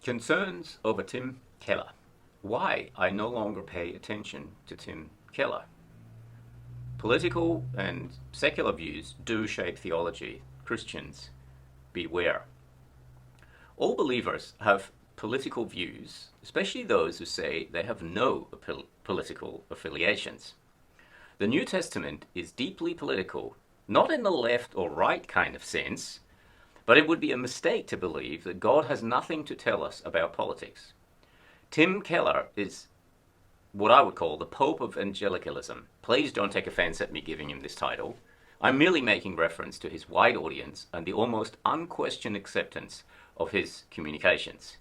Concerns over Tim Keller. Why I no longer pay attention to Tim Keller. Political and secular views do shape theology. Christians, beware. All believers have political views, especially those who say they have no political affiliations. The New Testament is deeply political, not in the left or right kind of sense, but it would be a mistake to believe that God has nothing to tell us about politics. Tim Keller is what I would call the Pope of Evangelicalism. Please don't take offense at me giving him this title. I'm merely making reference to his wide audience and the almost unquestioned acceptance of his communications.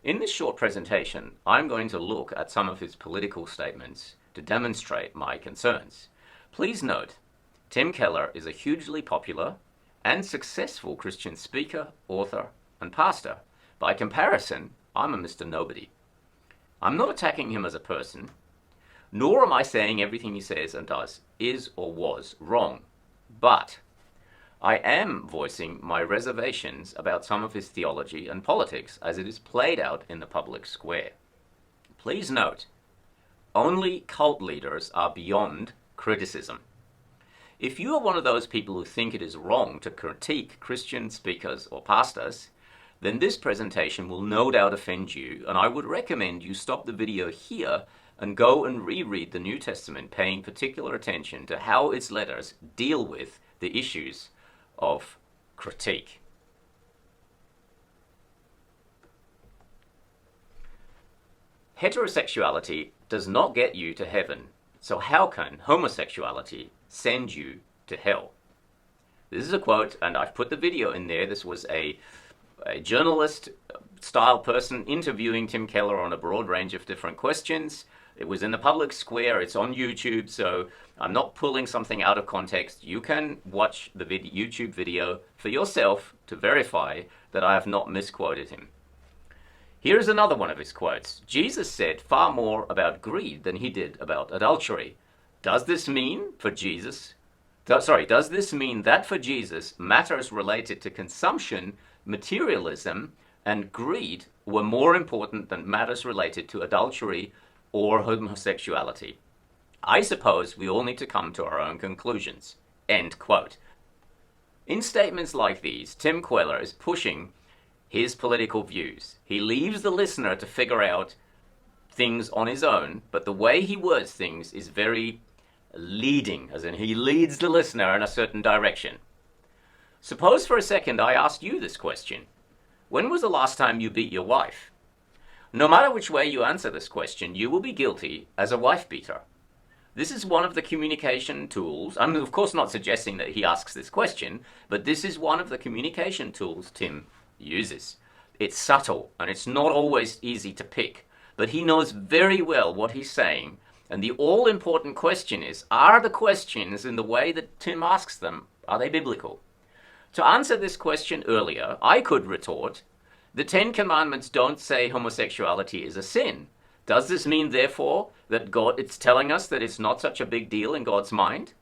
In this short presentation, I'm going to look at some of his political statements to demonstrate my concerns. Please note, Tim Keller is a hugely popular and successful Christian speaker, author, and pastor. By comparison, I'm a Mr. Nobody. I'm not attacking him as a person, nor am I saying everything he says and does is or was wrong, but I am voicing my reservations about some of his theology and politics as it is played out in the public square. Please note, only cult leaders are beyond criticism. If you are one of those people who think it is wrong to critique Christian speakers or pastors, then this presentation will no doubt offend you, and I would recommend you stop the video here and go and reread the New Testament, paying particular attention to how its letters deal with the issues of critique. Heterosexuality does not get you to heaven, so how can homosexuality send you to hell? This is a quote, and I've put the video in there. This was a journalist-style person interviewing Tim Keller on a broad range of different questions. It was in the public square. It's on YouTube, so I'm not pulling something out of context. You can watch the YouTube video for yourself to verify that I have not misquoted him. Here's another one of his quotes. Jesus said far more about greed than he did about adultery. Does this mean that for Jesus, matters related to consumption, materialism, and greed were more important than matters related to adultery or homosexuality? I suppose we all need to come to our own conclusions. End quote. In statements like these, Tim Keller is pushing his political views. He leaves the listener to figure out things on his own, but the way he words things is very leading, as in he leads the listener in a certain direction. Suppose for a second I asked you this question. When was the last time you beat your wife? No matter which way you answer this question, you will be guilty as a wife beater. This is one of the communication tools. I'm of course not suggesting that he asks this question, but this is one of the communication tools Tim uses. It's subtle and it's not always easy to pick, but he knows very well what he's saying. And the all-important question is, are the questions in the way that Tim asks them, are they biblical? To answer this question earlier, I could retort, the Ten Commandments don't say homosexuality is a sin. Does this mean, therefore, that it's telling us that it's not such a big deal in God's mind?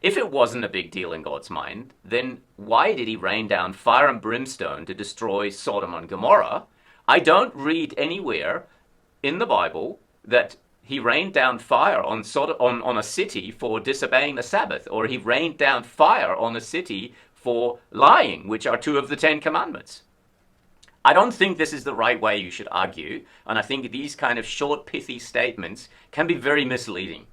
If it wasn't a big deal in God's mind, then why did he rain down fire and brimstone to destroy Sodom and Gomorrah? I don't read anywhere in the Bible that he rained down fire on a city for disobeying the Sabbath, or he rained down fire on a city for lying, which are two of the Ten Commandments. I don't think this is the right way you should argue, and I think these kind of short, pithy statements can be very misleading.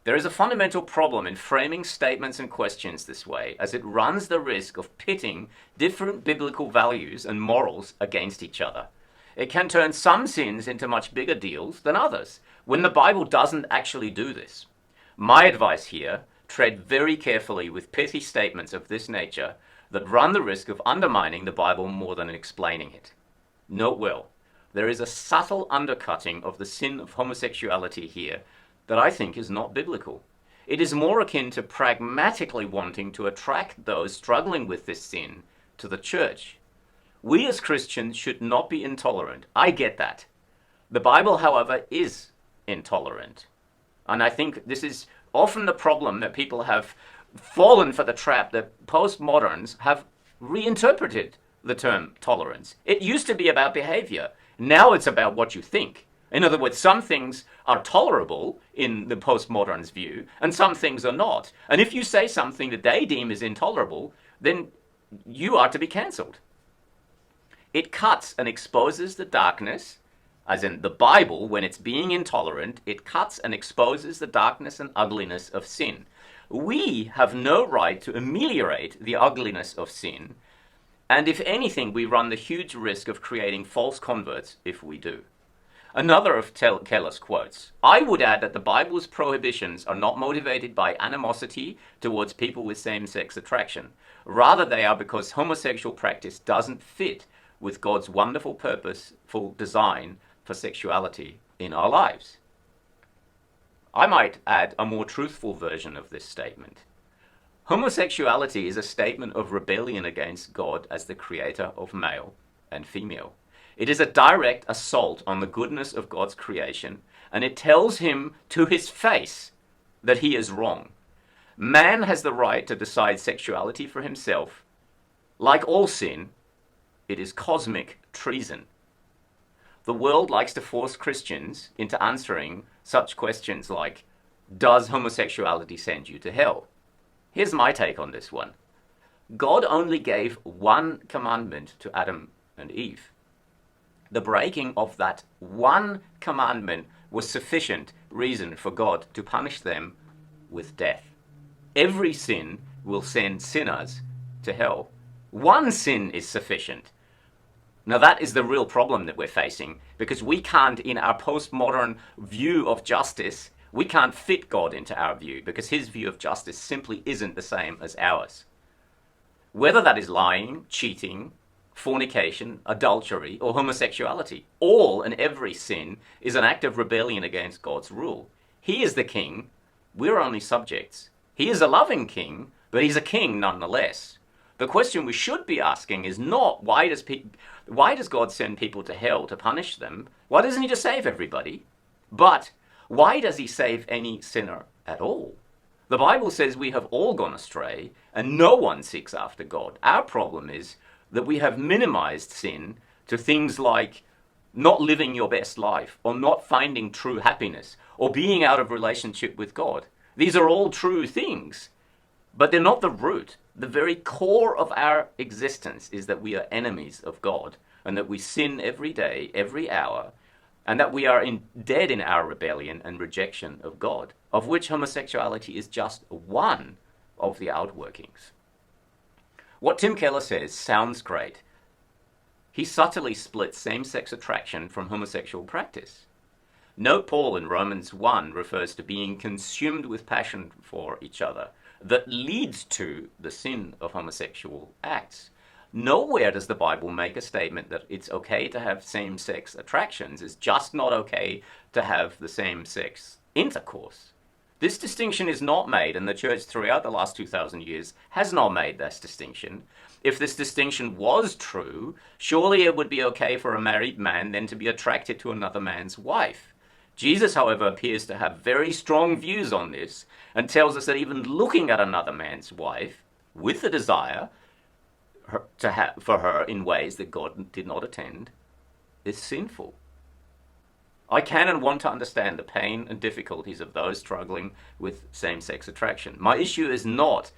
There is a fundamental problem in framing statements and questions this way, as it runs the risk of pitting different biblical values and morals against each other. It can turn some sins into much bigger deals than others, when the Bible doesn't actually do this. My advice here, tread very carefully with pithy statements of this nature that run the risk of undermining the Bible more than explaining it. Note well, there is a subtle undercutting of the sin of homosexuality here that I think is not biblical. It is more akin to pragmatically wanting to attract those struggling with this sin to the church. We as Christians should not be intolerant. I get that. The Bible, however, is intolerant. And I think this is often the problem that people have fallen for the trap that postmoderns have reinterpreted the term tolerance. It used to be about behavior. Now it's about what you think. In other words, some things are tolerable in the postmodern's view, and some things are not. And if you say something that they deem is intolerable, then you are to be cancelled. It cuts and exposes the darkness, as in the Bible, when it's being intolerant, it cuts and exposes the darkness and ugliness of sin. We have no right to ameliorate the ugliness of sin, and if anything, we run the huge risk of creating false converts if we do. Another of Keller's quotes, I would add that the Bible's prohibitions are not motivated by animosity towards people with same-sex attraction. Rather, they are because homosexual practice doesn't fit with God's wonderful purposeful design for sexuality in our lives. I might add a more truthful version of this statement. Homosexuality is a statement of rebellion against God as the creator of male and female. It is a direct assault on the goodness of God's creation, and it tells him to his face that he is wrong. Man has the right to decide sexuality for himself. Like all sin, it is cosmic treason. The world likes to force Christians into answering such questions like, does homosexuality send you to hell? Here's my take on this one. God only gave one commandment to Adam and Eve. The breaking of that one commandment was sufficient reason for God to punish them with death. Every sin will send sinners to hell. One sin is sufficient. Now that is the real problem that we're facing, because we can't, in our postmodern view of justice, we can't fit God into our view, because his view of justice simply isn't the same as ours. Whether that is lying, cheating, fornication, adultery, or homosexuality, all and every sin is an act of rebellion against God's rule. He is the king, we're only subjects. He is a loving king, but he's a king nonetheless. The question we should be asking is not why does God send people to hell to punish them? Why doesn't he just save everybody? But why does he save any sinner at all? The Bible says we have all gone astray and no one seeks after God. Our problem is that we have minimized sin to things like not living your best life, or not finding true happiness, or being out of relationship with God. These are all true things, but they're not the root. The very core of our existence is that we are enemies of God, and that we sin every day, every hour, and that we are dead in our rebellion and rejection of God, of which homosexuality is just one of the outworkings. What Tim Keller says sounds great. He subtly splits same-sex attraction from homosexual practice. Note Paul in Romans 1 refers to being consumed with passion for each other that leads to the sin of homosexual acts. Nowhere does the Bible make a statement that it's okay to have same-sex attractions. It's just not okay to have the same-sex intercourse. This distinction is not made, and the church throughout the last 2,000 years has not made this distinction. If this distinction was true, surely it would be okay for a married man then to be attracted to another man's wife. Jesus, however, appears to have very strong views on this and tells us that even looking at another man's wife with the desire for her in ways that God did not intend is sinful. I can and want to understand the pain and difficulties of those struggling with same-sex attraction. My issue is that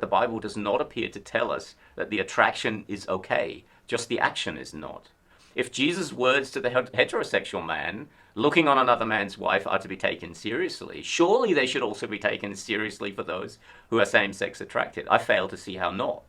the Bible does not appear to tell us that the attraction is okay, just the action is not. If Jesus' words to the heterosexual man looking on another man's wife are to be taken seriously, surely they should also be taken seriously for those who are same-sex attracted. I fail to see how not.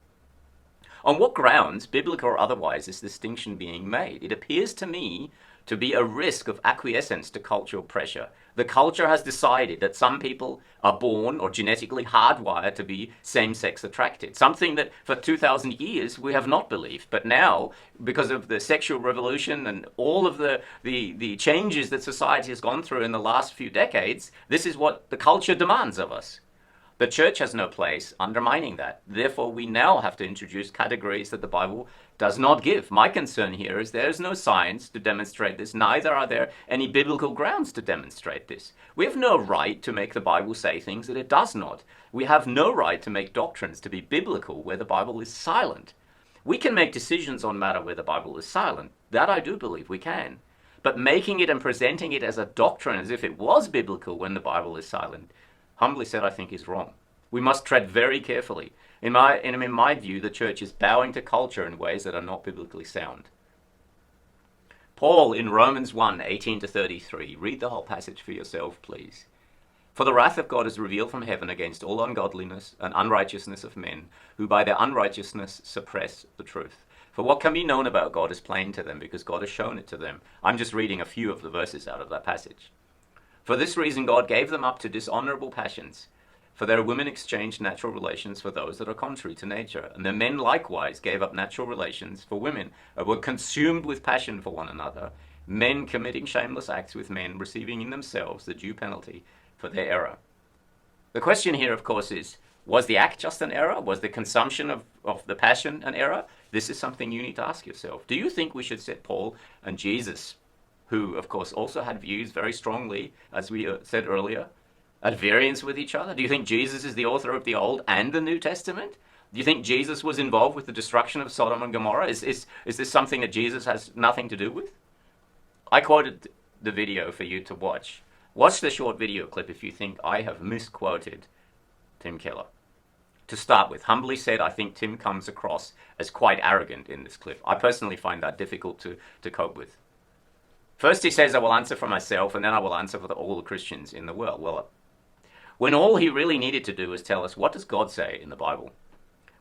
On what grounds, biblical or otherwise, is this distinction being made? It appears to me to be a risk of acquiescence to cultural pressure. The culture has decided that some people are born or genetically hardwired to be same-sex attracted, something that for 2,000 years we have not believed. But now, because of the sexual revolution and all of the changes that society has gone through in the last few decades, this is what the culture demands of us. The church has no place undermining that. Therefore, we now have to introduce categories that the Bible does not give. My concern here is there is no science to demonstrate this, neither are there any biblical grounds to demonstrate this. We have no right to make the Bible say things that it does not. We have no right to make doctrines to be biblical where the Bible is silent. We can make decisions on matter where the Bible is silent. That I do believe we can. But making it and presenting it as a doctrine as if it was biblical when the Bible is silent, humbly said, I think is wrong. We must tread very carefully. In my view, the church is bowing to culture in ways that are not biblically sound. Paul in Romans 1, 18-33, read the whole passage for yourself, please. For the wrath of God is revealed from heaven against all ungodliness and unrighteousness of men, who by their unrighteousness suppress the truth. For what can be known about God is plain to them, because God has shown it to them. I'm just reading a few of the verses out of that passage. For this reason God gave them up to dishonorable passions. For their women exchanged natural relations for those that are contrary to nature. And their men likewise gave up natural relations for women, and were consumed with passion for one another, men committing shameless acts with men, receiving in themselves the due penalty for their error. The question here, of course, is, was the act just an error? Was the consumption of the passion an error? This is something you need to ask yourself. Do you think we should set Paul and Jesus, who, of course, also had views very strongly, as we said earlier, at variance with each other? Do you think Jesus is the author of the Old and the New Testament? Do you think Jesus was involved with the destruction of Sodom and Gomorrah? Is this something that Jesus has nothing to do with? I quoted the video for you to watch. Watch the short video clip if you think I have misquoted Tim Keller. To start with, humbly said, I think Tim comes across as quite arrogant in this clip. I personally find that difficult to cope with. First he says, I will answer for myself, and then I will answer for all the Christians in the world. Well, when all he really needed to do was tell us, what does God say in the Bible?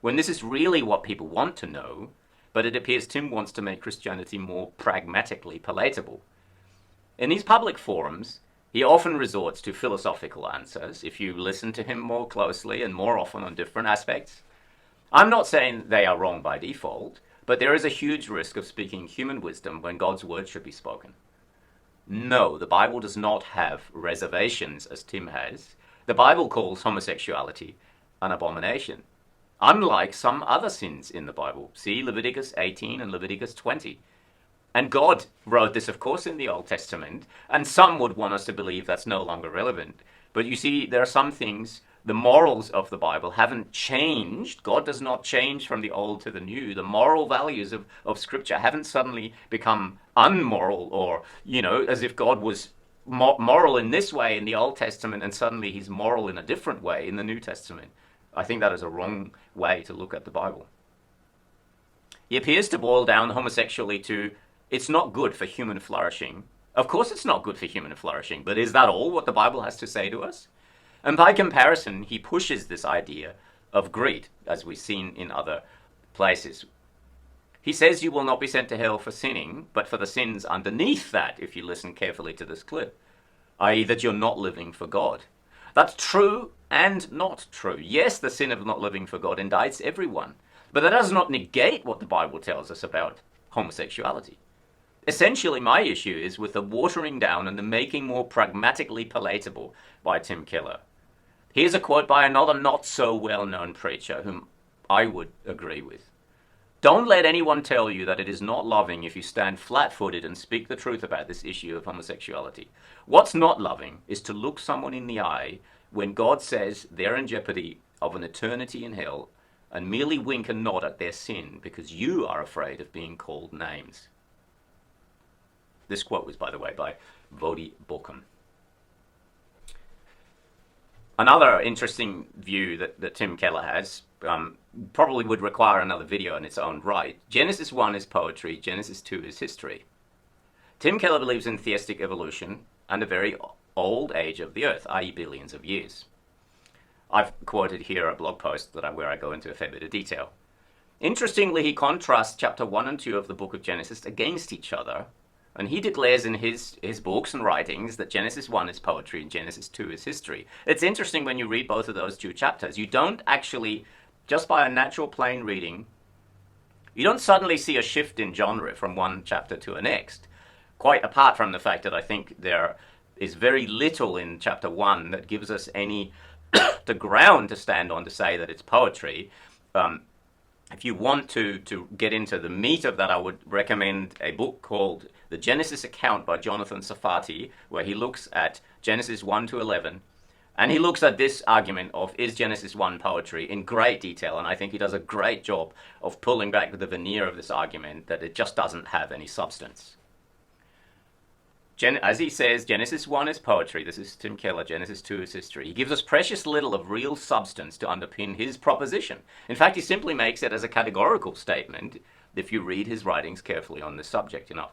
When this is really what people want to know, but it appears Tim wants to make Christianity more pragmatically palatable. In these public forums, he often resorts to philosophical answers, if you listen to him more closely and more often on different aspects. I'm not saying they are wrong by default, but there is a huge risk of speaking human wisdom when God's word should be spoken. No, the Bible does not have reservations, as Tim has. The Bible calls homosexuality an abomination, unlike some other sins in the Bible. See Leviticus 18 and Leviticus 20. And God wrote this, of course, in the Old Testament, and some would want us to believe that's no longer relevant. But you see, there are some things, the morals of the Bible haven't changed. God does not change from the old to the new. The moral values of Scripture haven't suddenly become unmoral, or, as if God was moral in this way in the Old Testament and suddenly he's moral in a different way in the New Testament. I think that is a wrong way to look at the Bible. He appears to boil down homosexuality to, it's not good for human flourishing. Of course it's not good for human flourishing, but is that all what the Bible has to say to us? And by comparison, he pushes this idea of greed, as we've seen in other places. He says you will not be sent to hell for sinning, but for the sins underneath that, if you listen carefully to this clip, i.e. that you're not living for God. That's true and not true. Yes, the sin of not living for God indicts everyone, but that does not negate what the Bible tells us about homosexuality. Essentially, my issue is with the watering down and the making more pragmatically palatable by Tim Keller. Here's a quote by another not so well-known preacher whom I would agree with. Don't let anyone tell you that it is not loving if you stand flat-footed and speak the truth about this issue of homosexuality. What's not loving is to look someone in the eye when God says they're in jeopardy of an eternity in hell and merely wink and nod at their sin because you are afraid of being called names. This quote was, by the way, by Vodi Bokum. Another interesting view that Tim Keller has probably would require another video in its own right. Genesis 1 is poetry, Genesis 2 is history. Tim Keller believes in theistic evolution and a very old age of the earth, i.e. billions of years. I've quoted here a blog post where I go into a fair bit of detail. Interestingly, he contrasts chapter 1 and 2 of the book of Genesis against each other, and he declares in his books and writings that Genesis 1 is poetry and Genesis 2 is history. It's interesting when you read both of those two chapters. You don't actually, just by a natural plain reading, you don't suddenly see a shift in genre from one chapter to the next. Quite apart from the fact that I think there is very little in chapter 1 that gives us any the ground to stand on to say that it's poetry. If you want to get into the meat of that, I would recommend a book called The Genesis Account by Jonathan Safati, where he looks at Genesis 1 to 11 And he looks at this argument of, is Genesis 1 poetry, in great detail, and I think he does a great job of pulling back the veneer of this argument that it just doesn't have any substance. As he says, Genesis 1 is poetry. This is Tim Keller. Genesis 2 is history. He gives us precious little of real substance to underpin his proposition. In fact, he simply makes it as a categorical statement if you read his writings carefully on this subject enough.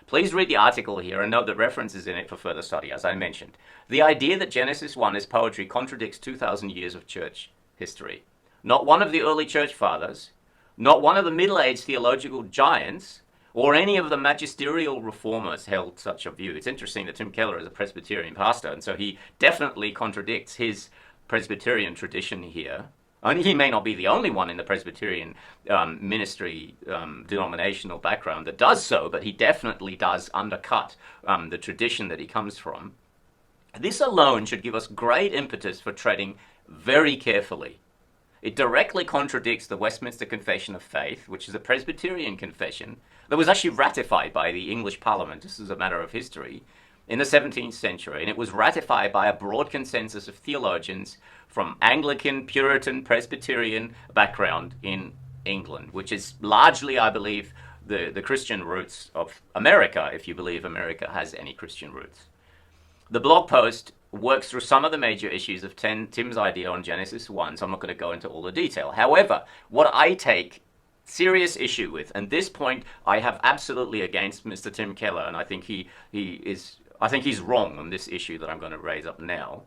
Please read the article here and note the references in it for further study, as I mentioned. The idea that Genesis 1 is poetry contradicts 2,000 years of church history. Not one of the early church fathers, not one of the middle-aged theological giants, or any of the magisterial reformers held such a view. It's interesting that Tim Keller is a Presbyterian pastor, and so he definitely contradicts his Presbyterian tradition here. And he may not be the only one in the Presbyterian ministry denominational background that does so, but he definitely does undercut the tradition that he comes from. This alone should give us great impetus for treading very carefully. It directly contradicts the Westminster Confession of Faith, which is a Presbyterian confession that was actually ratified by the English Parliament, this is a matter of history, in the 17th century, and it was ratified by a broad consensus of theologians from Anglican, Puritan, Presbyterian background in England, which is largely, I believe, the Christian roots of America, if you believe America has any Christian roots. The blog post works through some of the major issues of Tim's idea on Genesis 1, so I'm not going to go into all the detail. However, what I take serious issue with, and this point I have absolutely against Mr. Tim Keller, and I think he's wrong on this issue that I'm going to raise up now.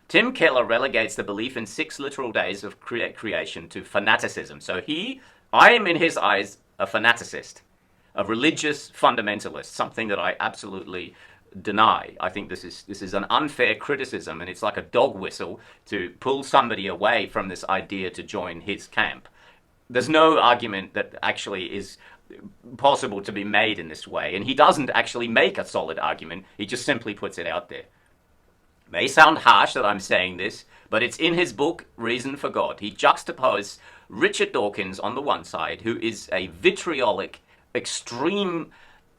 Tim Keller relegates the belief in 6 literal days of creation to fanaticism. So I am in his eyes a fanaticist, a religious fundamentalist, something that I absolutely deny. I think this is an unfair criticism, and it's like a dog whistle to pull somebody away from this idea to join his camp. There's no argument that actually is possible to be made in this way, and he doesn't actually make a solid argument, he just simply puts it out there. It may sound harsh that I'm saying this, but it's in his book, Reason for God. He juxtaposes Richard Dawkins on the one side, who is a vitriolic, extreme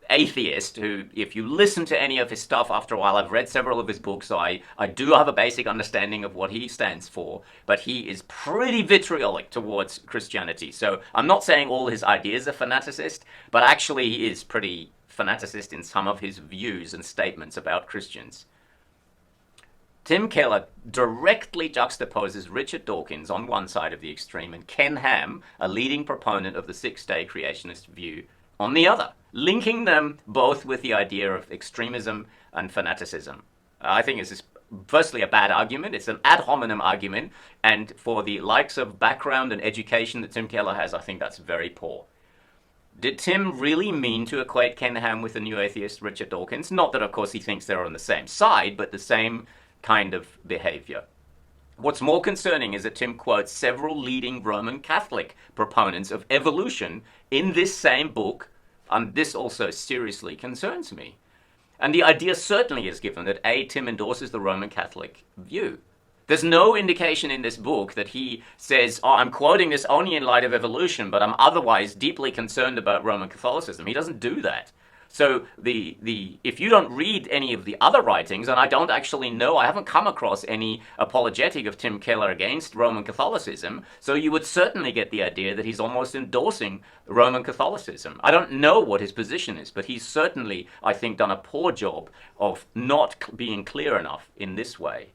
atheist who, if you listen to any of his stuff after a while, I've read several of his books, so I do have a basic understanding of what he stands for, but he is pretty vitriolic towards Christianity. So I'm not saying all his ideas are fanaticist, but actually he is pretty fanaticist in some of his views and statements about Christians. Tim Keller directly juxtaposes Richard Dawkins on one side of the extreme and Ken Ham, a leading proponent of the six-day creationist view, on the other, linking them both with the idea of extremism and fanaticism. I think this is firstly a bad argument. It's an ad hominem argument, and for the likes of background and education that Tim Keller has, I think that's very poor. Did Tim really mean to equate Ken Ham with the new atheist Richard Dawkins? Not that, of course, he thinks they're on the same side, but the same kind of behavior. What's more concerning is that Tim quotes several leading Roman Catholic proponents of evolution in this same book, and this also seriously concerns me. And the idea certainly is given that Tim endorses the Roman Catholic view. There's no indication in this book that he says, I'm quoting this only in light of evolution, but I'm otherwise deeply concerned about Roman Catholicism. He doesn't do that. So if you don't read any of the other writings, and I don't actually know, I haven't come across any apologetic of Tim Keller against Roman Catholicism, so you would certainly get the idea that he's almost endorsing Roman Catholicism. I don't know what his position is, but he's certainly, I think, done a poor job of not being clear enough in this way.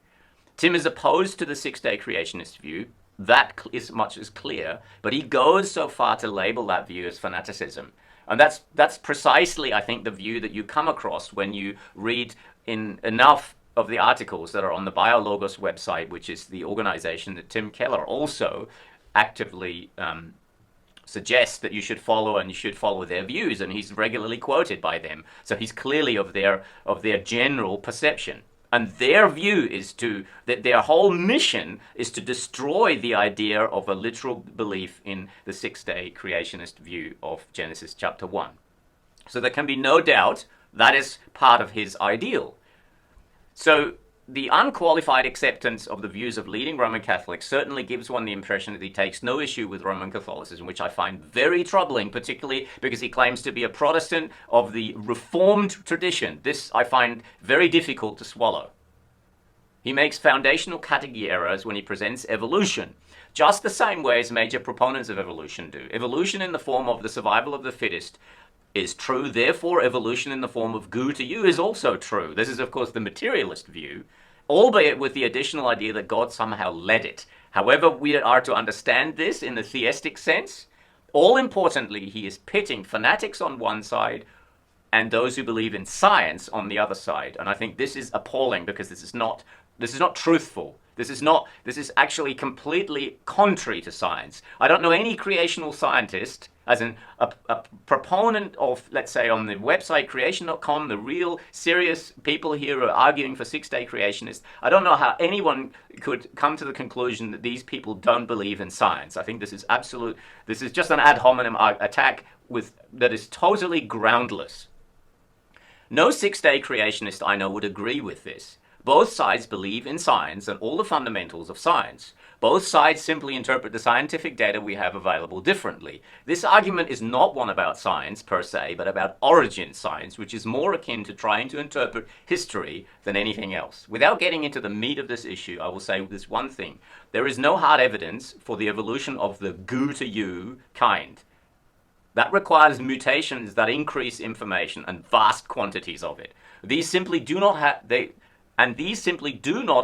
Tim is opposed to the six-day creationist view. That is much as clear, but he goes so far to label that view as fanaticism. And that's precisely, I think, the view that you come across when you read in enough of the articles that are on the BioLogos website, which is the organization that Tim Keller also actively suggests that you should follow, and you should follow their views, and he's regularly quoted by them. So he's clearly of their general perception. And their view is that their whole mission is to destroy the idea of a literal belief in the six-day creationist view of Genesis chapter 1. So there can be no doubt that is part of his ideal. So the unqualified acceptance of the views of leading Roman Catholics certainly gives one the impression that he takes no issue with Roman Catholicism, which I find very troubling, particularly because he claims to be a Protestant of the Reformed tradition. This I find very difficult to swallow. He makes foundational category errors when he presents evolution, just the same way as major proponents of evolution do. Evolution in the form of the survival of the fittest is true, therefore evolution in the form of goo to you is also true. This is, of course, the materialist view, albeit with the additional idea that God somehow led it. However we are to understand this in the theistic sense, all importantly, he is pitting fanatics on one side and those who believe in science on the other side. And I think this is appalling because this is not truthful. This is actually completely contrary to science. I don't know any creational scientist, as in a proponent of, let's say, on the website creation.com, the real serious people here who are arguing for six-day creationists. I don't know how anyone could come to the conclusion that these people don't believe in science. I think this is just an ad hominem attack that is totally groundless. No six-day creationist I know would agree with this. Both sides believe in science and all the fundamentals of science. Both sides simply interpret the scientific data we have available differently. This argument is not one about science per se, but about origin science, which is more akin to trying to interpret history than anything else. Without getting into the meat of this issue, I will say this one thing. There is no hard evidence for the evolution of the goo to you kind. That requires mutations that increase information and vast quantities of it. These simply do not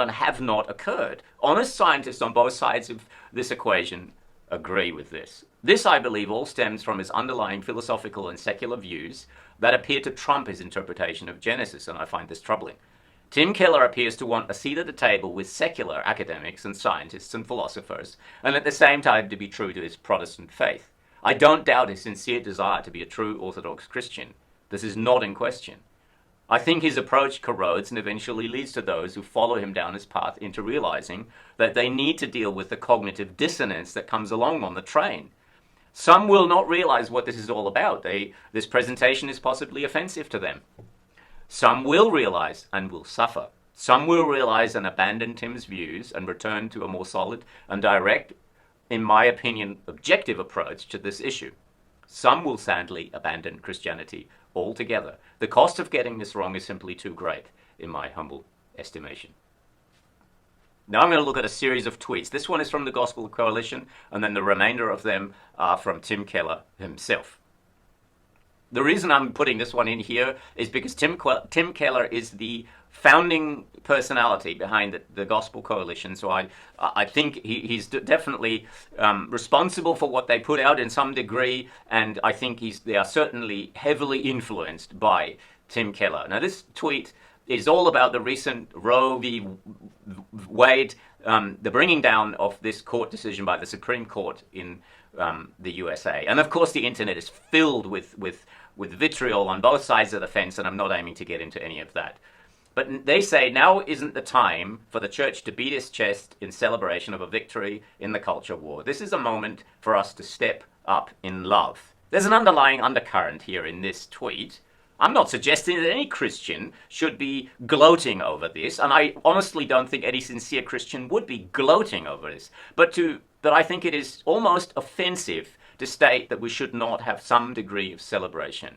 and have not occurred. Honest scientists on both sides of this equation agree with this. This, I believe, all stems from his underlying philosophical and secular views that appear to trump his interpretation of Genesis, and I find this troubling. Tim Keller appears to want a seat at the table with secular academics and scientists and philosophers, and at the same time to be true to his Protestant faith. I don't doubt his sincere desire to be a true Orthodox Christian. This is not in question. I think his approach corrodes and eventually leads to those who follow him down his path into realizing that they need to deal with the cognitive dissonance that comes along on the train. Some will not realize what this is all about. This presentation is possibly offensive to them. Some will realize and will suffer. Some will realize and abandon Tim's views and return to a more solid and direct, in my opinion, objective approach to this issue. Some will sadly abandon Christianity altogether. The cost of getting this wrong is simply too great, in my humble estimation. Now I'm going to look at a series of tweets. This one is from the Gospel Coalition, and then the remainder of them are from Tim Keller himself. The reason I'm putting this one in here is because Tim Keller is the founding personality behind the Gospel Coalition, so I think he's definitely responsible for what they put out in some degree, and I think they are certainly heavily influenced by Tim Keller. Now this tweet is all about the recent Roe v. Wade, the bringing down of this court decision by the Supreme Court in the USA. And of course the internet is filled with vitriol on both sides of the fence, and I'm not aiming to get into any of that. But they say now isn't the time for the church to beat its chest in celebration of a victory in the culture war. This is a moment for us to step up in love. There's an underlying undercurrent here in this tweet. I'm not suggesting that any Christian should be gloating over this, and I honestly don't think any sincere Christian would be gloating over this. But I think it is almost offensive to state that we should not have some degree of celebration.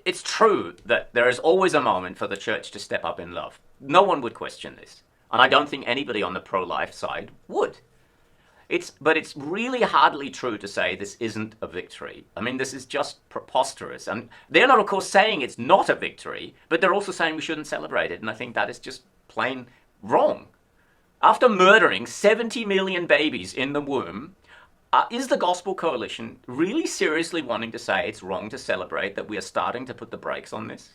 It's true that there is always a moment for the church to step up in love. No one would question this. And I don't think anybody on the pro-life side would. But it's really hardly true to say this isn't a victory. I mean, this is just preposterous. And they're not, of course, saying it's not a victory, but they're also saying we shouldn't celebrate it. And I think that is just plain wrong. After murdering 70 million babies in the womb, is the Gospel Coalition really seriously wanting to say it's wrong to celebrate that we are starting to put the brakes on this?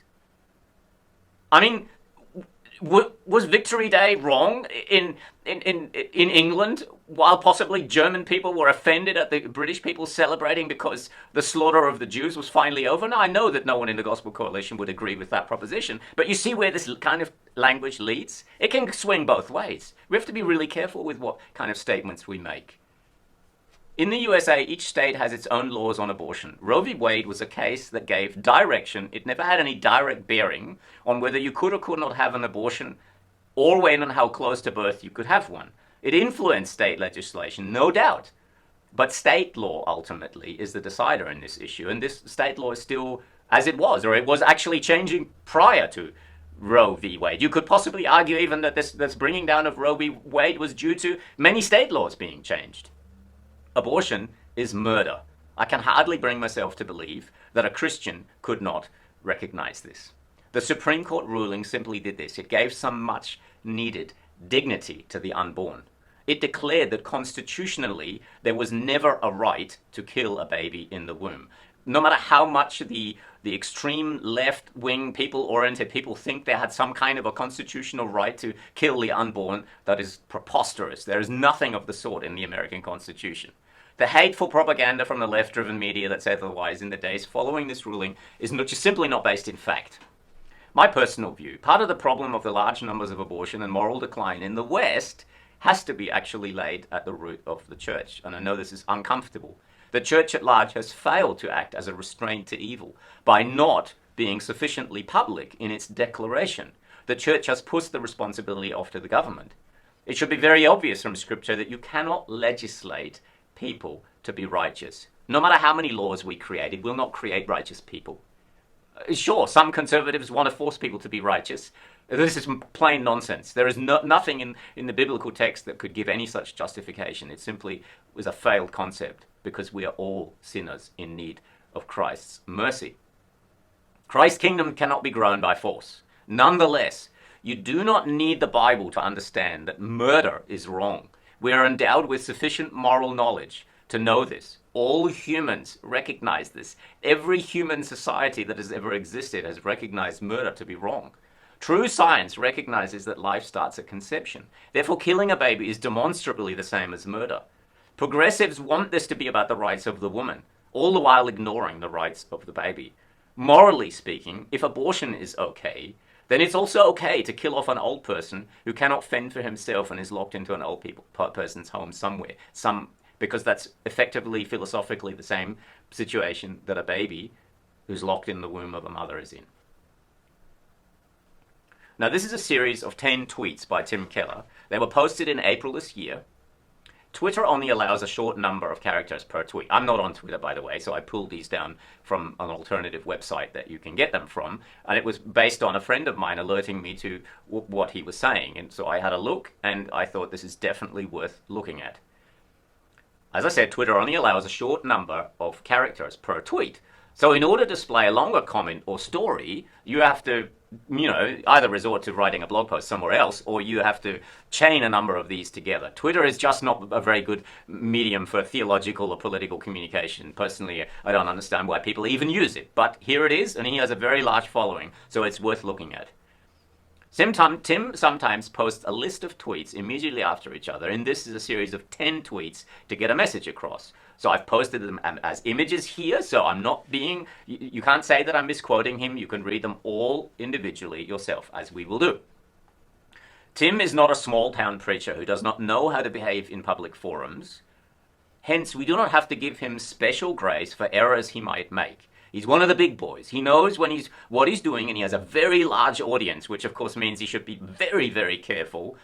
I mean, was Victory Day wrong in England, while possibly German people were offended at the British people celebrating because the slaughter of the Jews was finally over? Now, I know that no one in the Gospel Coalition would agree with that proposition, but you see where this kind of language leads? It can swing both ways. We have to be really careful with what kind of statements we make. In the USA, each state has its own laws on abortion. Roe v. Wade was a case that gave direction. It never had any direct bearing on whether you could or could not have an abortion, or when and how close to birth you could have one. It influenced state legislation, no doubt. But state law, ultimately, is the decider in this issue. And this state law is still as it was, or it was actually changing prior to Roe v. Wade. You could possibly argue even that this bringing down of Roe v. Wade was due to many state laws being changed. Abortion is murder. I can hardly bring myself to believe that a Christian could not recognize this. The Supreme Court ruling simply did this. It gave some much needed dignity to the unborn. It declared that constitutionally there was never a right to kill a baby in the womb. No matter how much the extreme left-wing people-oriented people think they had some kind of a constitutional right to kill the unborn, that is preposterous. There is nothing of the sort in the American Constitution. The hateful propaganda from the left-driven media that said otherwise in the days following this ruling is just simply not based in fact. My personal view, part of the problem of the large numbers of abortion and moral decline in the West has to be actually laid at the root of the church. And I know this is uncomfortable. The church at large has failed to act as a restraint to evil by not being sufficiently public in its declaration. The church has pushed the responsibility off to the government. It should be very obvious from Scripture that you cannot legislate people to be righteous. No matter how many laws we create, it will not create righteous people. Sure, some conservatives want to force people to be righteous. This is plain nonsense. There is nothing in the biblical text that could give any such justification. It simply was a failed concept because we are all sinners in need of Christ's mercy. Christ's kingdom cannot be grown by force. Nonetheless, you do not need the Bible to understand that murder is wrong. We are endowed with sufficient moral knowledge to know this. All humans recognize this. Every human society that has ever existed has recognized murder to be wrong. True science recognizes that life starts at conception. Therefore, killing a baby is demonstrably the same as murder. Progressives want this to be about the rights of the woman, all the while ignoring the rights of the baby. Morally speaking, if abortion is okay, then it's also okay to kill off an old person who cannot fend for himself and is locked into an old person's home somewhere, because that's effectively, philosophically, the same situation that a baby who's locked in the womb of a mother is in. Now, this is a series of 10 tweets by Tim Keller. They were posted in April this year. Twitter only allows a short number of characters per tweet. I'm not on Twitter, by the way, so I pulled these down from an alternative website that you can get them from, and it was based on a friend of mine alerting me to what he was saying, and so I had a look, and I thought this is definitely worth looking at. As I said, Twitter only allows a short number of characters per tweet, so in order to display a longer comment or story, you have to either resort to writing a blog post somewhere else, or you have to chain a number of these together. Twitter is just not a very good medium for theological or political communication. Personally, I don't understand why people even use it, but here it is, and he has a very large following, so it's worth looking at. Tim sometimes posts a list of tweets immediately after each other, and this is a series of 10 tweets to get a message across. So I've posted them as images here, so I'm not being, you can't say that I'm misquoting him. You can read them all individually yourself, as we will do. Tim is not a small-town preacher who does not know how to behave in public forums. Hence, we do not have to give him special grace for errors he might make. He's one of the big boys. He knows what he's doing, and he has a very large audience, which of course means he should be very, very careful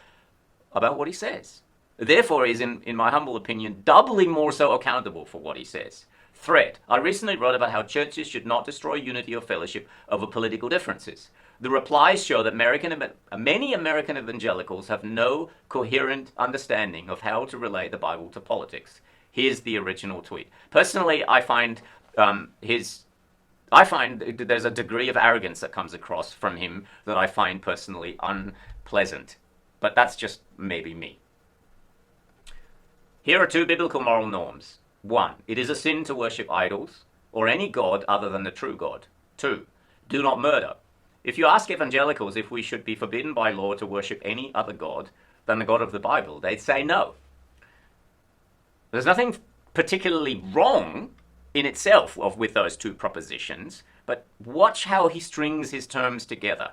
about what he says. Therefore, he is, in my humble opinion, doubly more so accountable for what he says. Threat. I recently wrote about how churches should not destroy unity or fellowship over political differences. The replies show that many American evangelicals have no coherent understanding of how to relate the Bible to politics. Here's the original tweet. Personally, I find there's a degree of arrogance that comes across from him that I find personally unpleasant. But that's just maybe me. Here are 2 biblical moral norms. 1. It is a sin to worship idols or any god other than the true God. 2. Do not murder. If you ask evangelicals if we should be forbidden by law to worship any other god than the God of the Bible, they'd say no. There's nothing particularly wrong in itself with those 2 propositions, but watch how he strings his terms together.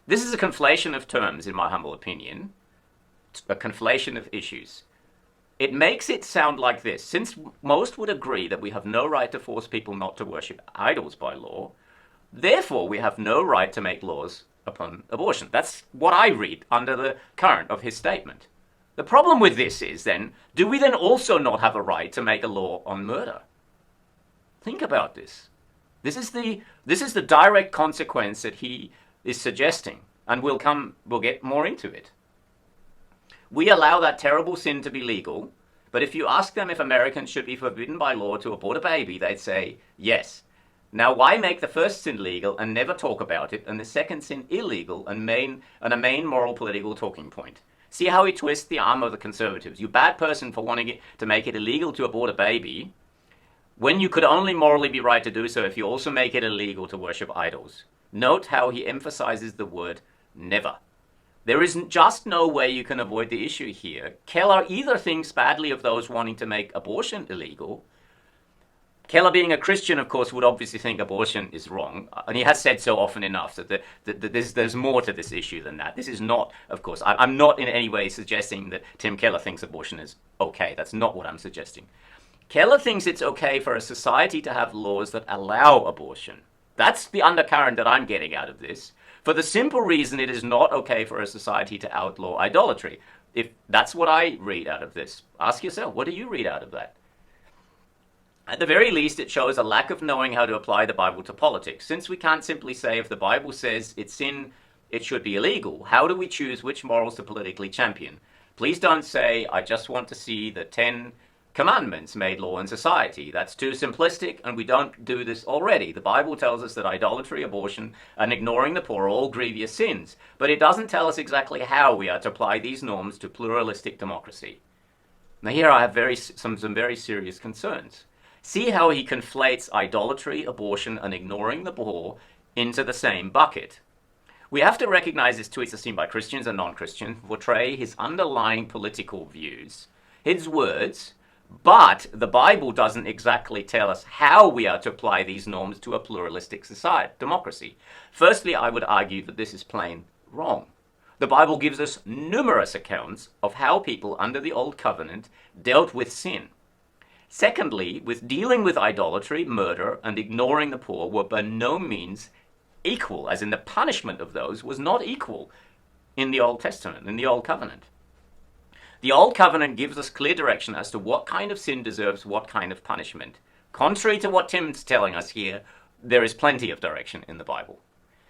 This is a conflation of terms, in my humble opinion, a conflation of issues. It makes it sound like this. Since most would agree that we have no right to force people not to worship idols by law, therefore we have no right to make laws upon abortion. That's what I read under the current of his statement. The problem with this is then, do we then also not have a right to make a law on murder? Think about this. This is the direct consequence that he is suggesting. And we'll get more into it. We allow that terrible sin to be legal, but if you ask them if Americans should be forbidden by law to abort a baby, they'd say yes. Now, why make the first sin legal and never talk about it, and the second sin illegal and a main moral political talking point? See how he twists the arm of the conservatives. You bad person for wanting to make it illegal to abort a baby, when you could only morally be right to do so if you also make it illegal to worship idols. Note how he emphasizes the word never. There isn't just no way you can avoid the issue here. Keller either thinks badly of those wanting to make abortion illegal. Keller, being a Christian, of course, would obviously think abortion is wrong. And he has said so often enough that there's more to this issue than that. This is not, of course, I'm not in any way suggesting that Tim Keller thinks abortion is okay. That's not what I'm suggesting. Keller thinks it's okay for a society to have laws that allow abortion. That's the undercurrent that I'm getting out of this. For the simple reason it is not okay for a society to outlaw idolatry. If that's what I read out of this, ask yourself, what do you read out of that? At the very least, it shows a lack of knowing how to apply the Bible to politics. Since we can't simply say if the Bible says it's sin, it should be illegal, how do we choose which morals to politically champion? Please don't say, I just want to see the 10 commandments made law in society. That's too simplistic, and we don't do this already. The Bible tells us that idolatry, abortion, and ignoring the poor are all grievous sins, but it doesn't tell us exactly how we are to apply these norms to pluralistic democracy. Now here I have some very serious concerns. See how he conflates idolatry, abortion, and ignoring the poor into the same bucket. We have to recognize his tweets are seen by Christians and non-Christians portray his underlying political views, his words, but the Bible doesn't exactly tell us how we are to apply these norms to a pluralistic society, democracy. Firstly, I would argue that this is plain wrong. The Bible gives us numerous accounts of how people under the Old Covenant dealt with sin. Secondly, with dealing with idolatry, murder, and ignoring the poor were by no means equal, as in the punishment of those was not equal in the Old Testament, in the Old Covenant. The Old Covenant gives us clear direction as to what kind of sin deserves what kind of punishment. Contrary to what Tim's telling us here, there is plenty of direction in the Bible.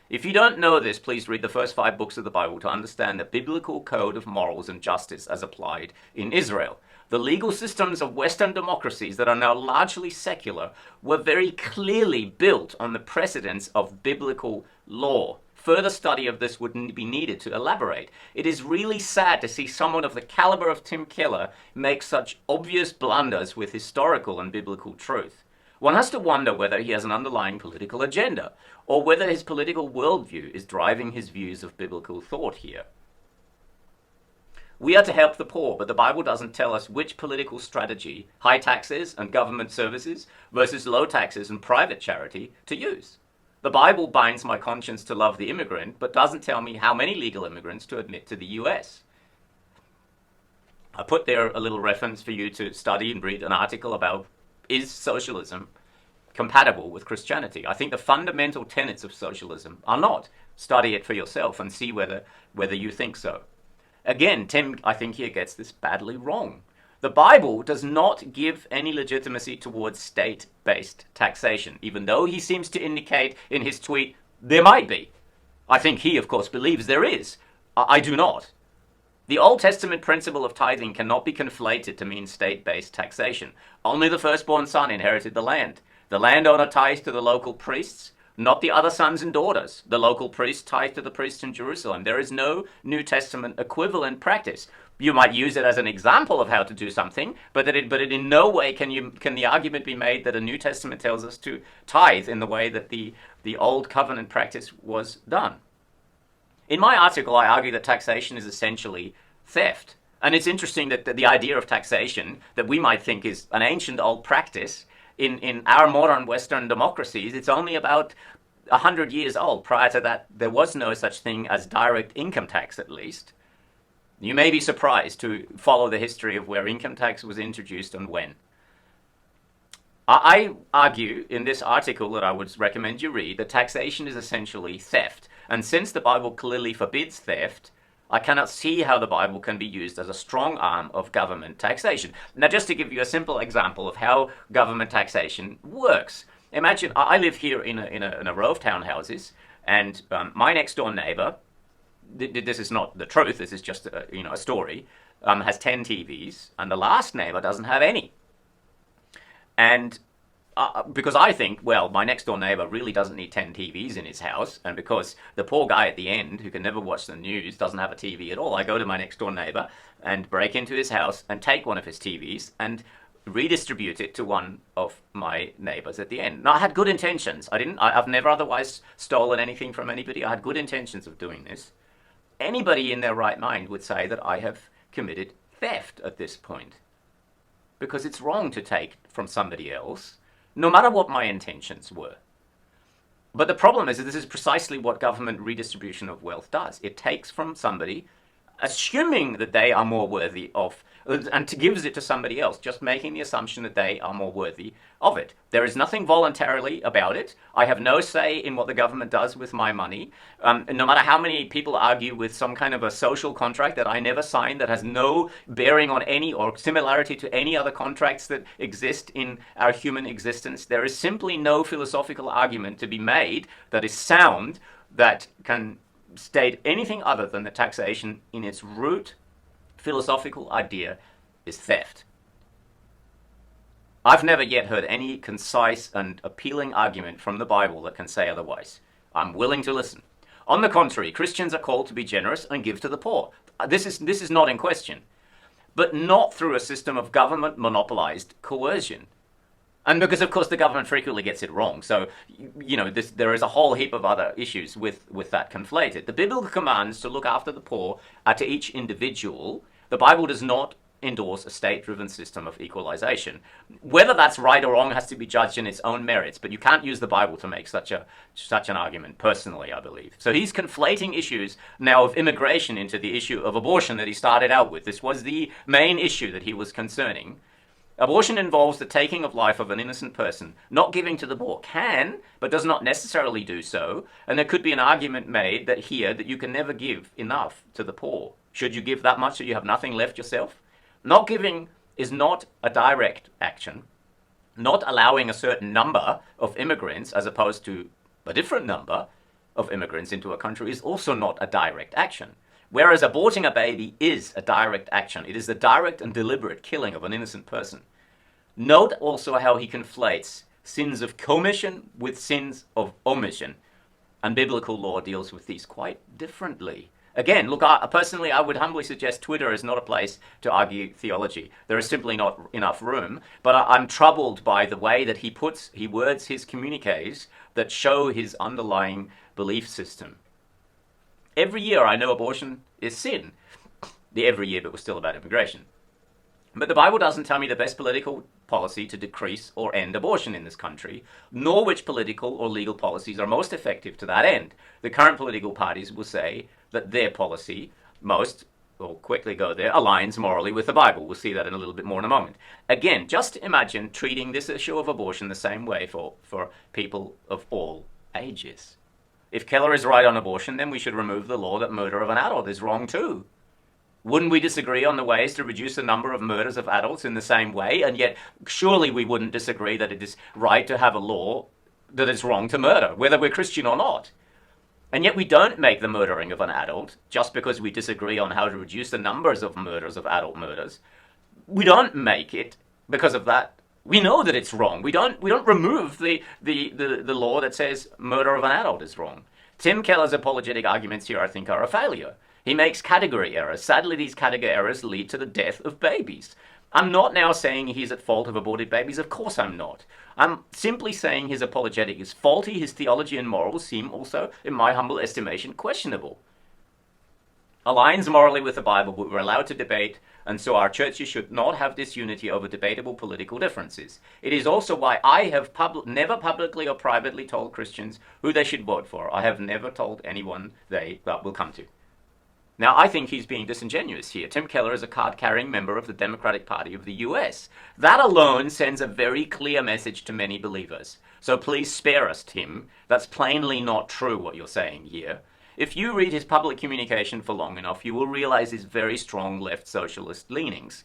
If you don't know this, please read the first 5 books of the Bible to understand the biblical code of morals and justice as applied in Israel. The legal systems of Western democracies that are now largely secular were very clearly built on the precedents of biblical law. Further study of this would be needed to elaborate. It is really sad to see someone of the caliber of Tim Keller make such obvious blunders with historical and biblical truth. One has to wonder whether he has an underlying political agenda, or whether his political worldview is driving his views of biblical thought here. We are to help the poor, but the Bible doesn't tell us which political strategy, high taxes and government services versus low taxes and private charity, to use. The Bible binds my conscience to love the immigrant, but doesn't tell me how many legal immigrants to admit to the US. I put there a little reference for you to study and read an article about, is socialism compatible with Christianity? I think the fundamental tenets of socialism are not. Study it for yourself and see whether you think so. Again, Tim, I think here gets this badly wrong. The Bible does not give any legitimacy towards state-based taxation, even though he seems to indicate in his tweet there might be. I think he, of course, believes there is. I do not. The Old Testament principle of tithing cannot be conflated to mean state-based taxation. Only the firstborn son inherited the land. The landowner tithes to the local priests, not the other sons and daughters. The local priest tithe to the priests in Jerusalem. There is no New Testament equivalent practice. You might use it as an example of how to do something, but in no way can the argument be made that a New Testament tells us to tithe in the way that the Old Covenant practice was done. In my article, I argue that taxation is essentially theft. And it's interesting that the idea of taxation, that we might think is an ancient old practice, in our modern Western democracies, it's only about 100 years old. Prior to that, there was no such thing as direct income tax, at least. You may be surprised to follow the history of where income tax was introduced and when. I argue in this article that I would recommend you read that taxation is essentially theft. And since the Bible clearly forbids theft, I cannot see how the Bible can be used as a strong arm of government taxation. Now, just to give you a simple example of how government taxation works. Imagine I live here in a row of townhouses, and my next door neighbor this is not the truth, this is just a story, has 10 TVs, and the last neighbor doesn't have any. And because I think, well, my next door neighbor really doesn't need 10 TVs in his house, and because the poor guy at the end who can never watch the news doesn't have a TV at all, I go to my next door neighbor and break into his house and take one of his TVs and redistribute it to one of my neighbors at the end. Now, I had good intentions. I've never otherwise stolen anything from anybody. I had good intentions of doing this. Anybody in their right mind would say that I have committed theft at this point, because it's wrong to take from somebody else, no matter what my intentions were. But the problem is that this is precisely what government redistribution of wealth does. It takes from somebody, assuming that they are more worthy of, and gives it to somebody else, just making the assumption that they are more worthy of it. There is nothing voluntarily about it. I have no say in what the government does with my money. No matter how many people argue with some kind of a social contract that I never signed, that has no bearing on any or similarity to any other contracts that exist in our human existence, there is simply no philosophical argument to be made that is sound, that can state anything other than that taxation in its root philosophical idea is theft. I've never yet heard any concise and appealing argument from the Bible that can say otherwise. I'm willing to listen. On the contrary, Christians are called to be generous and give to the poor. This is not in question, but not through a system of government monopolized coercion. And because, of course, the government frequently gets it wrong. So, there is a whole heap of other issues with that conflated. The biblical commands to look after the poor are to each individual. The Bible does not endorse a state-driven system of equalization. Whether that's right or wrong has to be judged in its own merits, but you can't use the Bible to make such an argument, personally, I believe. So he's conflating issues now of immigration into the issue of abortion that he started out with. This was the main issue that he was concerning. Abortion involves the taking of life of an innocent person. Not giving to the poor can, but does not necessarily do so. And there could be an argument made that you can never give enough to the poor. Should you give that much so you have nothing left yourself? Not giving is not a direct action. Not allowing a certain number of immigrants as opposed to a different number of immigrants into a country is also not a direct action. Whereas aborting a baby is a direct action. It is the direct and deliberate killing of an innocent person. Note also how he conflates sins of commission with sins of omission. And biblical law deals with these quite differently. Again, look, personally, I would humbly suggest Twitter is not a place to argue theology. There is simply not enough room. But I'm troubled by the way that he words his communiques that show his underlying belief system. Every year I know abortion is sin. Every year, but we're still about immigration. But the Bible doesn't tell me the best political policy to decrease or end abortion in this country, nor which political or legal policies are most effective to that end. The current political parties will say that their policy will quickly go there, aligns morally with the Bible. We'll see that in a little bit more in a moment. Again, just imagine treating this issue of abortion the same way for people of all ages. If Keller is right on abortion, then we should remove the law that murder of an adult is wrong too. Wouldn't we disagree on the ways to reduce the number of murders of adults in the same way? And yet, surely we wouldn't disagree that it is right to have a law that it's wrong to murder, whether we're Christian or not. And yet we don't make the murdering of an adult just because we disagree on how to reduce the numbers of murders, of adult murders. We don't make it because of that. We know that it's wrong. We don't remove the law that says murder of an adult is wrong. Tim Keller's apologetic arguments here, I think, are a failure. He makes category errors. Sadly, these category errors lead to the death of babies. I'm not now saying he's at fault of aborted babies. Of course I'm not. I'm simply saying his apologetic is faulty. His theology and morals seem also, in my humble estimation, questionable. Aligns morally with the Bible, but we're allowed to debate, and so our churches should not have disunity over debatable political differences. It is also why I have never publicly or privately told Christians who they should vote for. I have never told anyone will come to. Now, I think he's being disingenuous here. Tim Keller is a card-carrying member of the Democratic Party of the US. That alone sends a very clear message to many believers. So please spare us, Tim. That's plainly not true what you're saying here. If you read his public communication for long enough, you will realize his very strong left socialist leanings.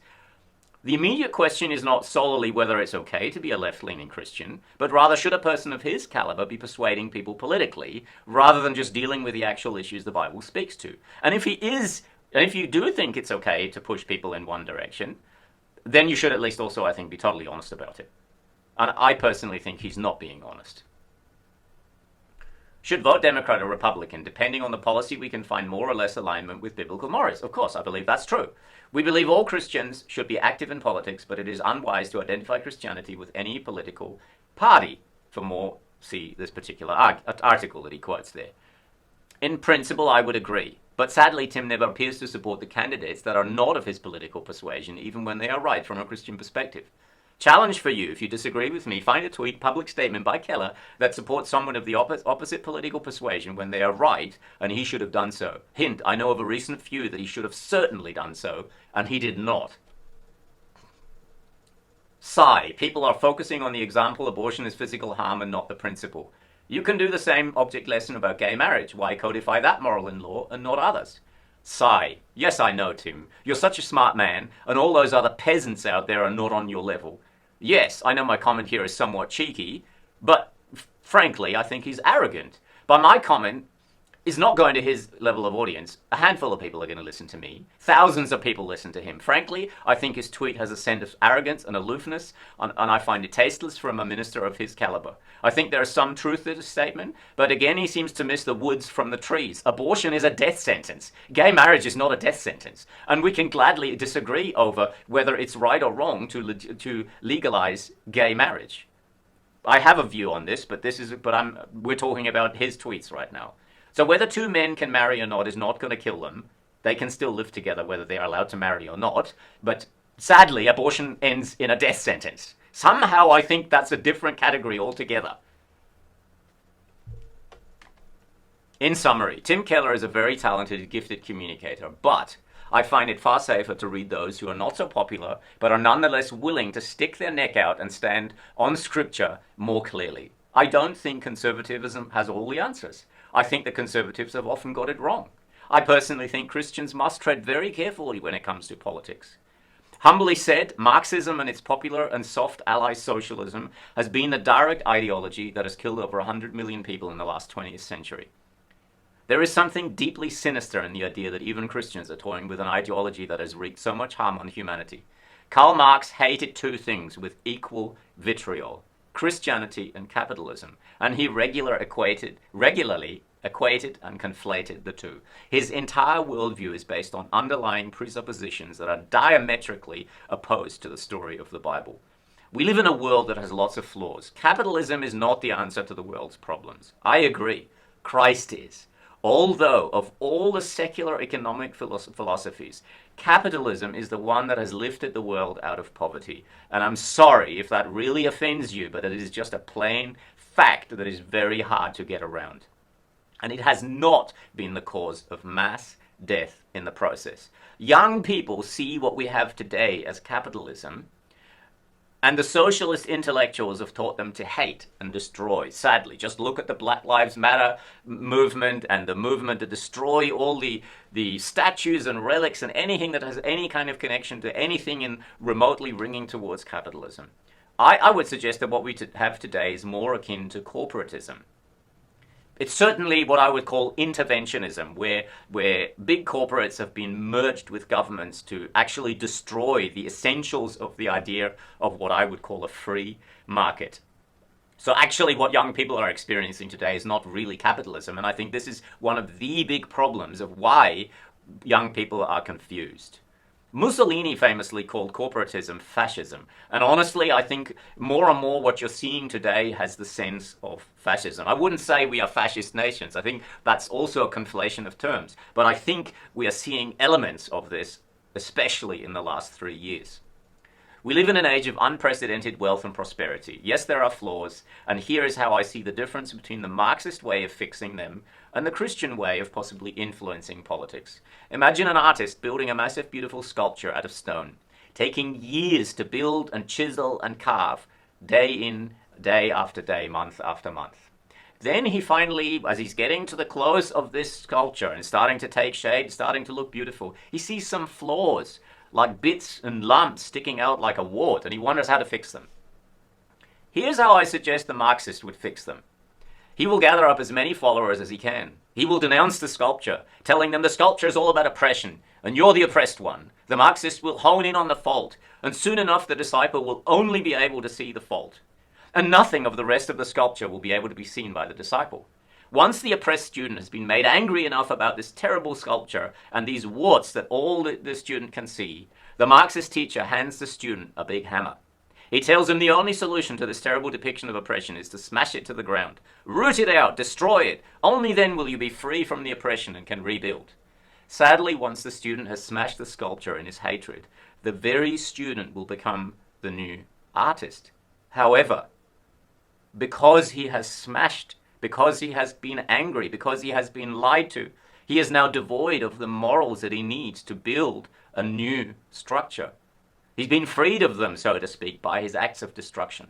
The immediate question is not solely whether it's okay to be a left-leaning Christian, but rather should a person of his caliber be persuading people politically rather than just dealing with the actual issues the Bible speaks to. And if he is, and if you do think it's okay to push people in one direction, then you should at least also, I think, be totally honest about it. And I personally think he's not being honest. Should vote Democrat or Republican, depending on the policy, we can find more or less alignment with biblical morals. Of course, I believe that's true. We believe all Christians should be active in politics, but it is unwise to identify Christianity with any political party. For more, see this particular article that he quotes there. In principle, I would agree. But sadly, Tim never appears to support the candidates that are not of his political persuasion, even when they are right from a Christian perspective. Challenge for you, if you disagree with me, find a tweet, public statement by Keller that supports someone of the opposite political persuasion when they are right, and he should have done so. Hint, I know of a recent few that he should have certainly done so, and he did not. Sigh, people are focusing on the example abortion is physical harm and not the principle. You can do the same object lesson about gay marriage. Why codify that moral in law and not others? Sigh, yes, I know, Tim. You're such a smart man, and all those other peasants out there are not on your level. Yes, I know my comment here is somewhat cheeky, but frankly, I think he's arrogant. But my comment is not going to his level of audience. A handful of people are going to listen to me. Thousands of people listen to him. Frankly, I think his tweet has a sense of arrogance and aloofness, and I find it tasteless from a minister of his caliber. I think there is some truth to this statement, but again, he seems to miss the woods from the trees. Abortion is a death sentence. Gay marriage is not a death sentence. And we can gladly disagree over whether it's right or wrong to legalize gay marriage. I have a view on this, but we're talking about his tweets right now. So whether two men can marry or not is not going to kill them. They can still live together whether they are allowed to marry or not. But sadly, abortion ends in a death sentence. Somehow I think that's a different category altogether. In summary, Tim Keller is a very talented, gifted communicator, but I find it far safer to read those who are not so popular, but are nonetheless willing to stick their neck out and stand on Scripture more clearly. I don't think conservatism has all the answers. I think the conservatives have often got it wrong. I personally think Christians must tread very carefully when it comes to politics. Humbly said, Marxism and its popular and soft ally socialism has been the direct ideology that has killed over 100 million people in the last 20th century. There is something deeply sinister in the idea that even Christians are toying with an ideology that has wreaked so much harm on humanity. Karl Marx hated two things with equal vitriol: Christianity and capitalism, and he regularly equated and conflated the two. His entire worldview is based on underlying presuppositions that are diametrically opposed to the story of the Bible. We live in a world that has lots of flaws. Capitalism is not the answer to the world's problems. I agree. Christ is. Although, of all the secular economic philosophies, capitalism is the one that has lifted the world out of poverty. And I'm sorry if that really offends you, but it is just a plain fact that is very hard to get around. And it has not been the cause of mass death in the process. Young people see what we have today as capitalism, and the socialist intellectuals have taught them to hate and destroy. Sadly, just look at the Black Lives Matter movement and the movement to destroy all the statues and relics and anything that has any kind of connection to anything in remotely ringing towards capitalism. I would suggest that what we have today is more akin to corporatism. It's certainly what I would call interventionism, where big corporates have been merged with governments to actually destroy the essentials of the idea of what I would call a free market. So actually what young people are experiencing today is not really capitalism, and I think this is one of the big problems of why young people are confused. Mussolini famously called corporatism fascism, and honestly I think more and more what you're seeing today has the sense of fascism. I wouldn't say we are fascist nations. I think that's also a conflation of terms, but I think we are seeing elements of this, especially in the last 3 years. We live in an age of unprecedented wealth and prosperity. Yes, there are flaws, and here is how I see the difference between the Marxist way of fixing them and the Christian way of possibly influencing politics. Imagine an artist building a massive, beautiful sculpture out of stone, taking years to build and chisel and carve, day in, day after day, month after month. Then he finally, as he's getting to the close of this sculpture and starting to take shape, starting to look beautiful, he sees some flaws. like bits and lumps sticking out like a wart, and he wonders how to fix them. Here's how I suggest the Marxist would fix them. He will gather up as many followers as he can. He will denounce the sculpture, telling them the sculpture is all about oppression, and you're the oppressed one. The Marxist will hone in on the fault, and soon enough the disciple will only be able to see the fault, and nothing of the rest of the sculpture will be able to be seen by the disciple. Once the oppressed student has been made angry enough about this terrible sculpture and these warts that all the student can see, the Marxist teacher hands the student a big hammer. He tells him the only solution to this terrible depiction of oppression is to smash it to the ground. Root it out, destroy it. Only then will you be free from the oppression and can rebuild. Sadly, once the student has smashed the sculpture in his hatred, the very student will become the new artist. However, because he has smashed, because he has been angry, because he has been lied to, he is now devoid of the morals that he needs to build a new structure. He's been freed of them, so to speak, by his acts of destruction.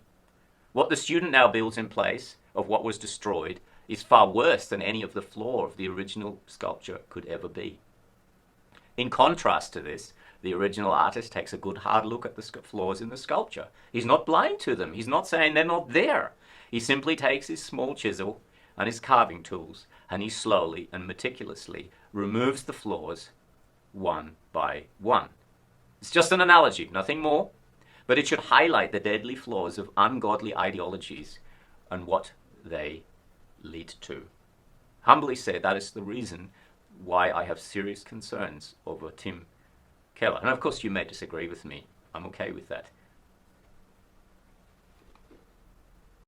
What the student now builds in place of what was destroyed is far worse than any of the flaw of the original sculpture could ever be. In contrast to this, the original artist takes a good hard look at the flaws in the sculpture. He's not blind to them. He's not saying they're not there. He simply takes his small chisel and his carving tools, and he slowly and meticulously removes the flaws one by one. It's just an analogy, nothing more, but it should highlight the deadly flaws of ungodly ideologies and what they lead to. Humbly said, that is the reason why I have serious concerns over Tim Keller. And of course you may disagree with me. I'm okay with that.